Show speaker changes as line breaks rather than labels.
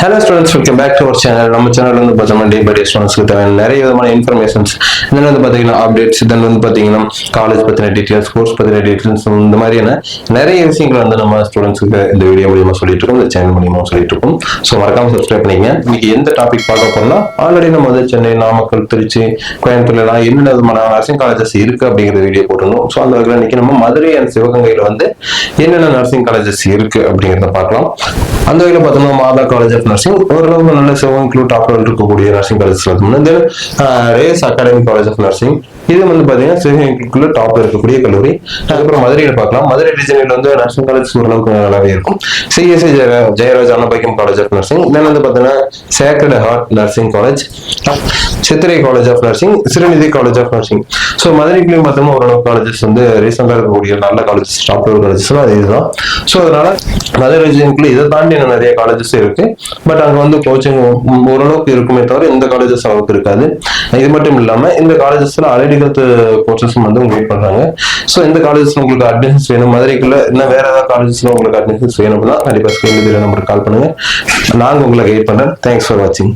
Hello students, welcome back to our channel. நம்ம சேனல்ல வந்து பார்த்தோம்னா டே பை டே ஸ்டூடெண்ட்ஸ்க்கு தேவையான நிறைய விதமான இன்ஃபர்மேஷன்ஸ், தென் வந்து பார்த்தீங்கன்னா அப்டேட்ஸ், தென் வந்து பார்த்தீங்கன்னா காலேஜ் பற்றின டீட்டெயில்ஸ், கோர்ஸ் பற்றின டீட்டெயில்ஸ், இந்த மாதிரியான நிறைய விஷயங்கள் வந்து நம்ம ஸ்டூடெண்ட்ஸுக்கு இந்த வீடியோ மூலியமா சொல்லிட்டு இருக்கோம், இந்த சேனல் மூலியமா சொல்லிட்டு இருக்கோம். ஸோ மறக்காம சப்ஸ்கிரைப் பண்ணிக்கங்க. இன்னைக்கு எந்த டாபிக் பார்க்க போறோம்னா, ஆல்ரெடி நம்ம வந்து சென்னை, நாமக்கல், திருச்சி, கோயம்புத்தூர்லாம் என்னென்ன விதமான நர்சிங் காலேஜஸ் இருக்கு அப்படிங்கிற வீடியோ போட்டிருந்தோம். ஸோ அந்த வகையில் இன்னைக்கு நம்ம மதுரை அண்ட் சிவகங்கையில் வந்து என்னென்ன நர்சிங் காலேஜஸ் இருக்கு அப்படிங்கிறத பார்க்கலாம். அந்த வகையில் பார்த்தோம்னா மாதா காலேஜ் ஆஃப் நர்சிங் ஓரளவுக்கு நல்ல சிவகங்கை டாப்ல இருக்கக்கூடிய nursing college. Race academy college of nursing, இது வந்து பாத்தீங்கன்னா சிவகங்கைக்குள்ள டாப்ல இருக்கக்கூடிய கல்லூரி. அதுக்கப்புறம் மதுரையில பார்க்கலாம். மதுரை ரீஜனில் வந்து நர்சிங் காலேஜ் ஓரளவுக்கு நல்லாவே இருக்கும். CSI Jeyaraj Annapackiam college of nursing, then வந்து பாத்தீங்கன்னா sacred heart nursing college, Chithirai college of nursing, Sirunithi college of nursing. So மதுரைக்குள்ளேயும் பார்த்தோம்னா ஓரளவுக்கு காலேஜஸ் வந்து ரீசெண்டாக இருக்கக்கூடிய நல்ல காலேஜஸ், டாப் காலேஜஸ் இதுதான். ஸோ அதனால மதுரை ரீஜனுக்குள்ள இதை தாண்டி நிறைய காலேஜஸ் இருக்கு. பட் அங்க வந்து கோச்சிங் ஓரளவுக்கு இருக்குமே தவிர இந்த காலேஜஸ் அளவுக்கு இருக்காது. இது மட்டும் இல்லாம இந்த காலேஜஸ்ல அலைடிகல்ட் கோர்சஸும் வந்து வெயிட் பண்றாங்க. ஸோ இந்த காலேஜஸ்ல உங்களுக்கு அட்மிஷன்ஸ் வேணும், மதுரைக்குள்ள இன்னும் வேற ஏதாவது காலேஜஸ்ல உங்களுக்கு அட்மிஷன்ஸ் வேணும்னா கண்டிப்பா ஸ்கிரீன்ல நம்பருக்கு கால் பண்ணுங்க. நாங்க உங்களை கைட் பண்றேன். தேங்க்ஸ் ஃபார் வாட்சிங்.